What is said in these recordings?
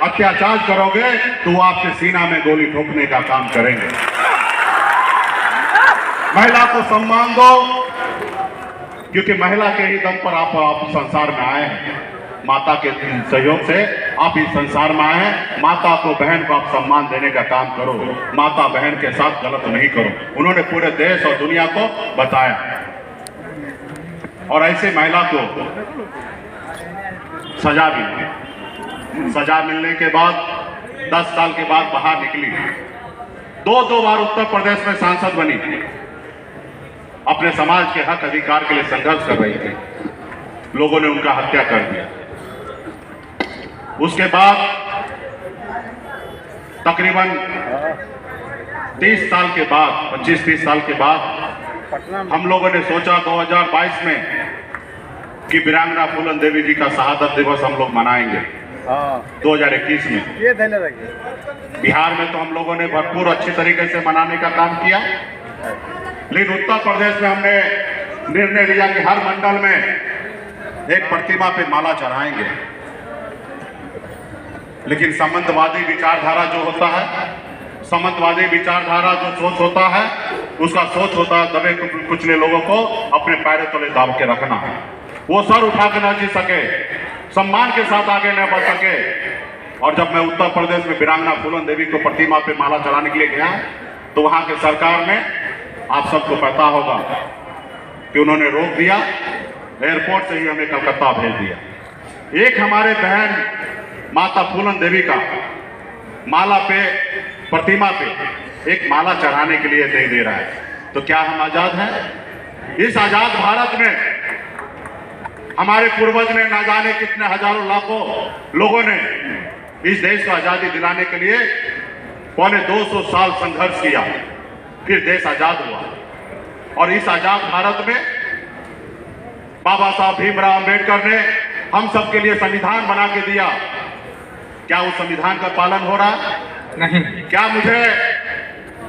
अत्याचार करोगे तो वो आपके सीना में गोली ठोकने का काम करेंगे। महिला को सम्मान दो, क्योंकि महिला के ही दम पर आप संसार में आए हैं। माता के सहयोग से आप इस संसार में आए हैं। माता को, बहन को आप सम्मान देने का काम करो। माता बहन के साथ गलत नहीं करो। उन्होंने पूरे देश और दुनिया को बताया। और ऐसे महिला को सजा मिली। सजा मिलने के बाद 10 साल के बाद बाहर निकली। दो बार उत्तर प्रदेश में सांसद बनी। अपने समाज के हक अधिकार के लिए संघर्ष कर रही थी। लोगों ने उनका हत्या कर दिया। उसके बाद तकरीबन 30 साल के बाद, 25-30 साल के बाद हम लोगों ने सोचा 2022 में कि वीरांगना फूलन देवी जी का शहादत दिवस हम लोग मनाएंगे। 2021 में ये धैर्य रखिए। बिहार में तो हम लोगों ने भरपूर अच्छी तरीके से मनाने का काम किया, लेकिन उत्तर प्रदेश में हमने निर्णय लिया कि हर मंडल में एक प्रतिमा पे माला चढ़ाएंगे। लेकिन सामंतवादी विचारधारा जो होता है, सामंतवादी विचारधारा जो सोच होता है, उसका सोच होता है दबे कुचले लोगों को अपने पैरों तले दाब के रखना है। वो सर उठा के न जी सके, सम्मान के साथ आगे न बढ़ सके। और जब मैं उत्तर प्रदेश में वीरांगना फूलन देवी को प्रतिमा पे माला चढ़ाने के लिए गया, तो वहां के सरकार ने, आप सबको पता होगा कि उन्होंने रोक दिया। एयरपोर्ट से ही हमें कलकत्ता भेज दिया। एक हमारे बहन माता फूलन देवी का माला पे, प्रतिमा पे एक माला चढ़ाने के लिए नहीं दे रहा है। तो क्या हम आजाद हैं? इस आजाद भारत में हमारे पूर्वज ने, ना जाने कितने हजारों लाखों लोगों ने इस देश को आजादी दिलाने के लिए 250 साल संघर्ष किया, फिर देश आजाद हुआ। और इस आजाद भारत में बाबा साहब भीमराव अंबेडकर ने हम सब के लिए संविधान बना के दिया। क्या उस संविधान का पालन हो रहा है? नहीं। क्या मुझे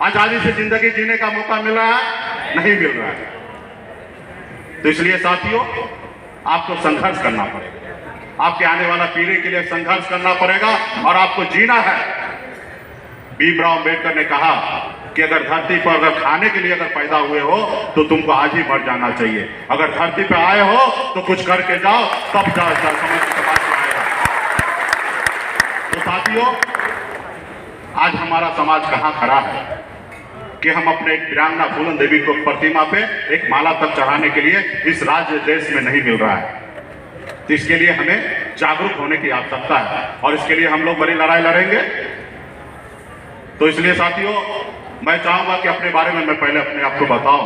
आजादी से जिंदगी जीने का मौका मिल रहा है? नहीं मिल रहा है। तो इसलिए साथियों, आपको संघर्ष करना पड़ेगा। आपके आने वाला पीढ़ी के लिए संघर्ष करना पड़ेगा और आपको जीना है। भीमराव अंबेडकर ने कहा कि अगर धरती पर अगर खाने के लिए अगर पैदा हुए हो तो तुमको आज ही मर जाना चाहिए। अगर धरती पर आए हो तो कुछ करके जाओ, तब समझ समाज में आएगा। तो साथियों, आज हमारा समाज कहां खड़ा है कि हम अपने एक वीरांगना फूलन देवी को प्रतिमा पे एक माला तक चढ़ाने के लिए इस राज्य देश में नहीं मिल रहा है। तो इसके लिए हमें जागरूक होने की आवश्यकता है और इसके लिए हम लोग बड़ी लड़ाई लड़ेंगे। तो इसलिए साथियों, मैं चाहूंगा कि अपने बारे में मैं पहले अपने आप को बताऊं।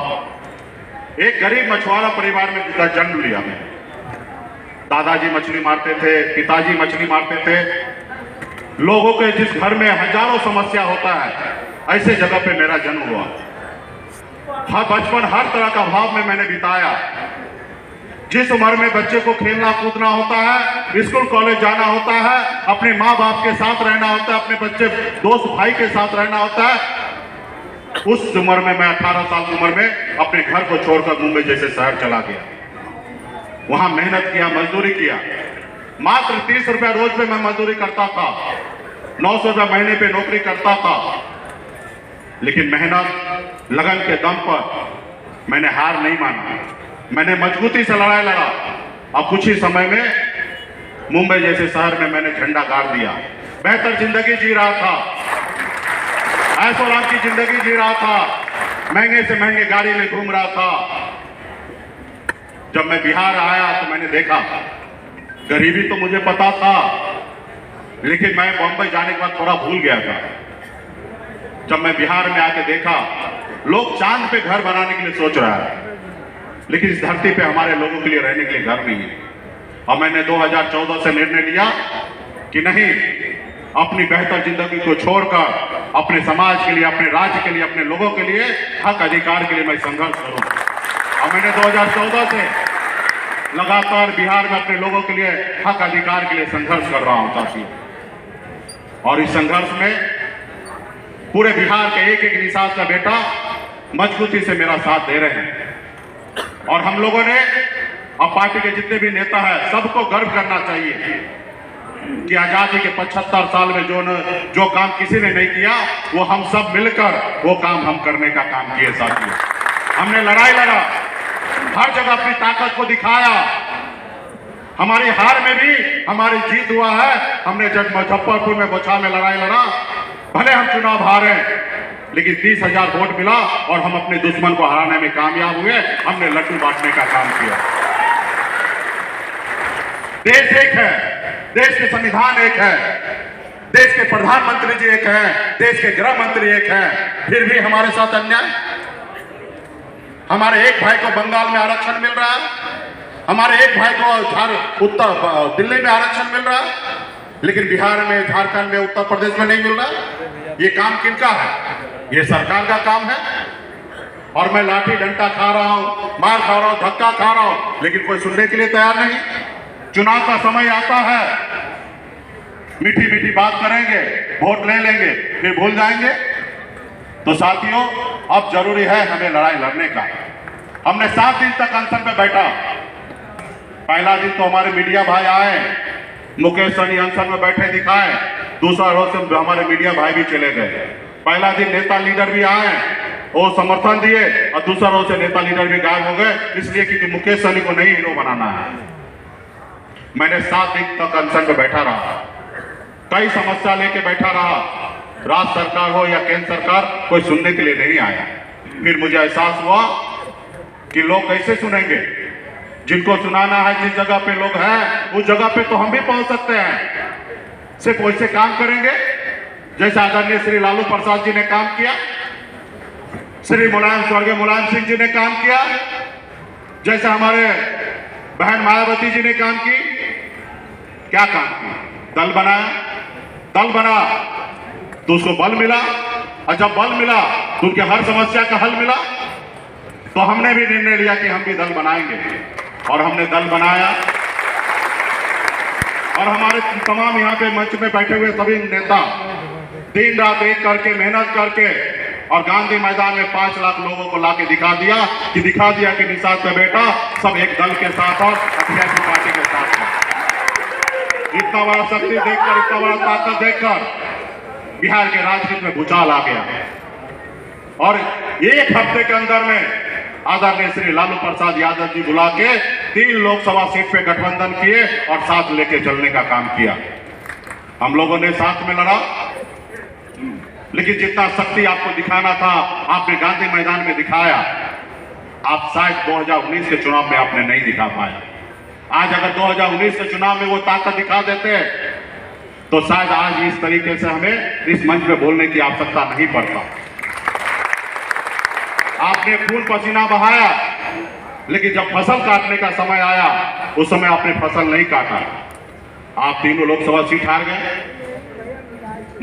एक गरीब मछुआरा परिवार में जन्म लिया मैं। दादाजी मछली मारते थे, पिताजी मछली मारते थे। लोगों के जिस घर में हजारों समस्या होता है, ऐसे जगह पे मेरा जन्म हुआ। हर बचपन हर तरह का भाव में मैंने बिताया। जिस उम्र में बच्चे को खेलना कूदना होता है, स्कूल कॉलेज जाना होता है, अपने माँ बाप के साथ रहना होता है, अपने बच्चे दोस्त भाई के साथ रहना होता है, उस उम्र में मैं 18 साल की उम्र में अपने घर को छोड़कर मुंबई जैसे शहर चला गया। वहां मेहनत किया, मजदूरी किया। मात्र 30 रुपया रोज पे मैं मजदूरी करता था, 900 रुपया महीने पे नौकरी करता था। लेकिन मेहनत लगन के दम पर मैंने हार नहीं माना। मैंने मजबूती से लड़ाई लड़ा और कुछ ही समय में मुंबई जैसे शहर में मैंने झंडा गाड़ दिया। बेहतर जिंदगी जी रहा था, ऐशोआराम की जिंदगी जी रहा था, महंगे से महंगे गाड़ी में घूम रहा था। जब मैं बिहार आया तो मैंने देखा, गरीबी तो मुझे पता था, लेकिन मैं बम्बई जाने के बाद थोड़ा भूल गया था। जब मैं बिहार में आके देखा, लोग चांद पे घर बनाने के लिए सोच रहा है, लेकिन इस धरती पे हमारे लोगों के लिए रहने के लिए घर नहीं है। और मैंने 2014 से निर्णय लिया कि नहीं, अपनी बेहतर जिंदगी को छोड़कर अपने समाज के लिए, अपने राज्य के लिए, अपने लोगों के लिए, हक अधिकार के लिए मैं संघर्ष करूं। और मैंने 2014 से लगातार बिहार में अपने लोगों के लिए, हक अधिकार के लिए संघर्ष कर रहा हूं साथियों। और इस संघर्ष में पूरे बिहार के एक एक निषाद का बेटा मजबूती से मेरा साथ दे रहे हैं। और हम लोगों ने, अब पार्टी के जितने भी नेता हैं, सबको गर्व करना चाहिए। कि आजादी के 75 साल में जो काम किसी ने नहीं किया, वो हम सब मिलकर वो काम हम करने का काम किए साथियों। हमने लड़ाई लड़ा, हर जगह अपनी ताकत को दिखाया। हमारी हार में भी हमारी जीत हुआ है। हमने जब मुजफ्फरपुर में बोछा में लड़ाई लड़ा, भले हम चुनाव हारे, लेकिन 30,000 वोट मिला और हम अपने दुश्मन को हराने में कामयाब हुए। हमने लड्डू बांटने का काम किया। देश एक है, देश के संविधान एक है, देश के प्रधानमंत्री जी एक है, देश के गृह मंत्री एक है, फिर भी हमारे साथ अन्याय। हमारे एक भाई को बंगाल में आरक्षण मिल रहा है, हमारे एक भाई को उत्तर दिल्ली में आरक्षण मिल रहा है, लेकिन बिहार में, झारखंड में, उत्तर प्रदेश में नहीं मिल रहा। ये काम किनका है? ये सरकार का काम है। और मैं लाठी डंडा खा रहा हूं, मार खा रहा हूं, धक्का खा रहा हूं, लेकिन कोई सुनने के लिए तैयार नहीं। चुनाव का समय आता है, मीठी मीठी बात करेंगे, वोट ले लेंगे, फिर भूल जाएंगे। तो साथियों, अब जरूरी है हमें लड़ाई लड़ने का। हमने 7 दिन तक अनशन पे बैठा। पहला दिन तो हमारे मीडिया भाई आए, मुकेश सहनी अनशन में बैठे दिखाए, दूसरा रोज से हमारे मीडिया भाई भी चले गए। पहला दिन नेता लीडर भी आए, वो समर्थन दिए, और दूसरा रोज से नेता लीडर भी गायब हो गए, इसलिए कि मुकेश सहनी को नहीं हीरो बनाना है। मैंने 7 दिन तक अनशन पे बैठा रहा, कई समस्या लेके बैठा रहा। राज्य सरकार हो या केंद्र सरकार, कोई सुनने के लिए नहीं आया। फिर मुझे एहसास हुआ कि लोग कैसे सुनेंगे। जिनको सुनाना है, जिस जगह पे लोग हैं, उस जगह पे तो हम भी पहुंच सकते हैं। सिर्फ वैसे काम करेंगे जैसे आदरणीय श्री लालू प्रसाद जी ने काम किया, श्री स्वर्गीय मुलायम सिंह जी ने काम किया, जैसे हमारे बहन मायावती जी ने काम की। क्या काम किया? दल बनाया, दल बना तो उसको बल मिला, और जब बल मिला तो उनके हर समस्या का हल मिला। तो हमने भी निर्णय लिया कि हम भी दल बनाएंगे, और हमने दल बनाया। और हमारे तमाम यहाँ पे मंच में बैठे हुए सभी नेता दिन रात एक करके मेहनत करके, और गांधी मैदान में 5 लाख लोगों को लाके दिखा दिया कि निषाद का बेटा सब एक दल के साथ और अखिलेश पार्टी के साथ है। इतना बड़ा शक्ति देखकर, इतना बड़ा ताकत देखकर बिहार के राजनीति में भूचाल आ गया। और एक हफ्ते के अंदर में आदरणीय श्री लालू प्रसाद यादव जी बुला के 3 लोकसभा सीट पे गठबंधन किए और साथ लेके चलने का काम किया। हम लोगों ने साथ में लड़ा, लेकिन जितना शक्ति आपको दिखाना था आपने गांधी मैदान में दिखाया। आप शायद 2019 के चुनाव में आपने नहीं दिखा पाया। आज अगर 2019 के चुनाव में वो ताकत दिखा देते तो शायद आज इस तरीके से हमें इस मंच पे बोलने की आवश्यकता नहीं पड़ता। आपने खून पसीना बहाया, लेकिन जब फसल काटने का समय आया उस समय आपने फसल नहीं काटा। आप 3 लोकसभा सीट हार गए।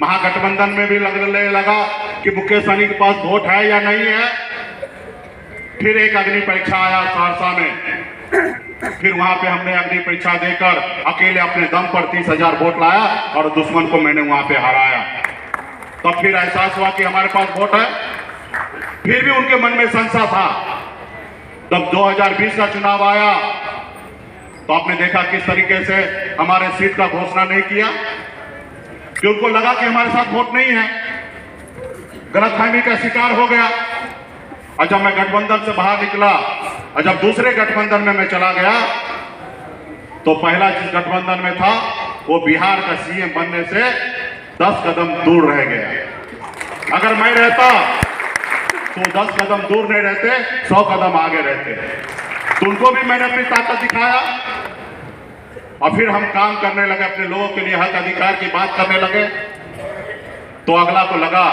महागठबंधन में भी लगने लगा कि मुकेश सहनी के पास वोट है या नहीं है। फिर एक अग्नि परीक्षा आया सहरसा में, फिर वहां पे हमने अग्नि परीक्षा देकर अकेले अपने दम पर 30,000 वोट लाया और दुश्मन को मैंने वहां पे हराया। तब फिर एहसास हुआ कि हमारे पास वोट है। फिर भी उनके मन में संशय था। तब 2020 का चुनाव आया तो आपने देखा किस तरीके से हमारे सीट का घोषणा नहीं किया, कि उनको लगा कि हमारे साथ वोट नहीं है। गलतफहमी का शिकार हो गया। और जब मैं गठबंधन से बाहर निकला और जब दूसरे गठबंधन में मैं चला गया, तो पहला जिस गठबंधन में था वो बिहार का सीएम बनने से 10 कदम दूर रह गया। अगर मैं रहता तो 10 कदम दूर नहीं रहते, 100 कदम आगे रहते। तो उनको भी मैंने अपनी ताकत दिखाया और फिर हम काम करने लगे, अपने लोगों के लिए हक अधिकार की बात करने लगे। तो अगला को लगा,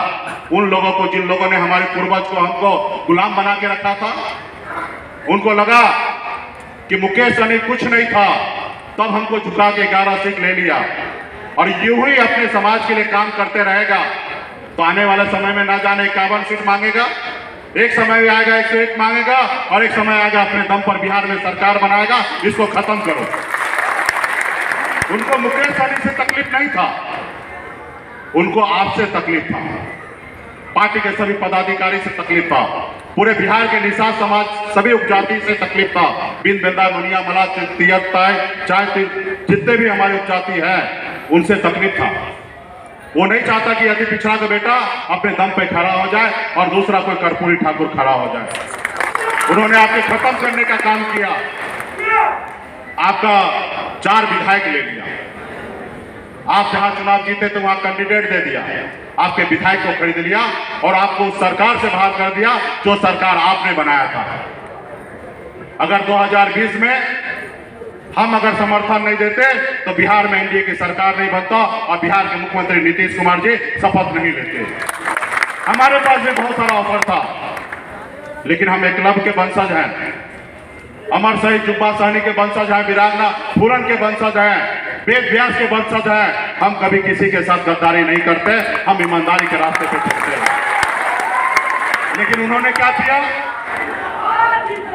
उन लोगों को जिन लोगों ने हमारे पूर्वज को हमको गुलाम बना के रखा था, उनको लगा कि मुकेश सहनी कुछ नहीं था, तब हमको झुका के 11 सीट ले लिया और यूं ही अपने समाज के लिए काम करते रहेगा तो आने वाले समय में ना जाने 51 सीट मांगेगा, एक समय आएगा 101 मांगेगा और एक समय आएगा अपने दम पर बिहार में सरकार बनाएगा। इसको खत्म करो। उनको मुकेश सहनी से तकलीफ नहीं था, उनको आपसे तकलीफ था, पार्टी के सभी पदाधिकारी से तकलीफ था, पूरे बिहार के निषाद समाज सभी उपजाति से तकलीफ था। बिन बेंदा मुनिया मला तियत चाहे जितने भी हमारी उपजाति है उनसे तकलीफ था। वो नहीं चाहता कि अति पिछड़ा का बेटा अपने दम पे खड़ा हो जाए और दूसरा कोई कर्पूरी ठाकुर खड़ा हो जाए। उन्होंने आपके खत्म करने का काम किया। आपका 4 विधायक ले लिया। आप जहां चुनाव जीते तो वहां कैंडिडेट दे दिया, आपके विधायक को खरीद लिया और आपको उस सरकार से बाहर कर दिया जो सरकार आपने बनाया था। अगर 2020 में हम अगर समर्थन नहीं देते तो बिहार में एनडीए की सरकार नहीं बनता और बिहार के मुख्यमंत्री नीतीश कुमार जी शपथ नहीं लेते। हमारे पास भी बहुत सारा ऑफर था, लेकिन हम एकलव्य के वंशज हैं, अमर शहीद जुब्बा सहनी के वंशज हैं, वीरांगना फूलन के वंशज हैं, वेद व्यास के वंशज हैं। हम कभी किसी के साथ गद्दारी नहीं करते, हम ईमानदारी के रास्ते पे चलते हैं। लेकिन उन्होंने क्या किया?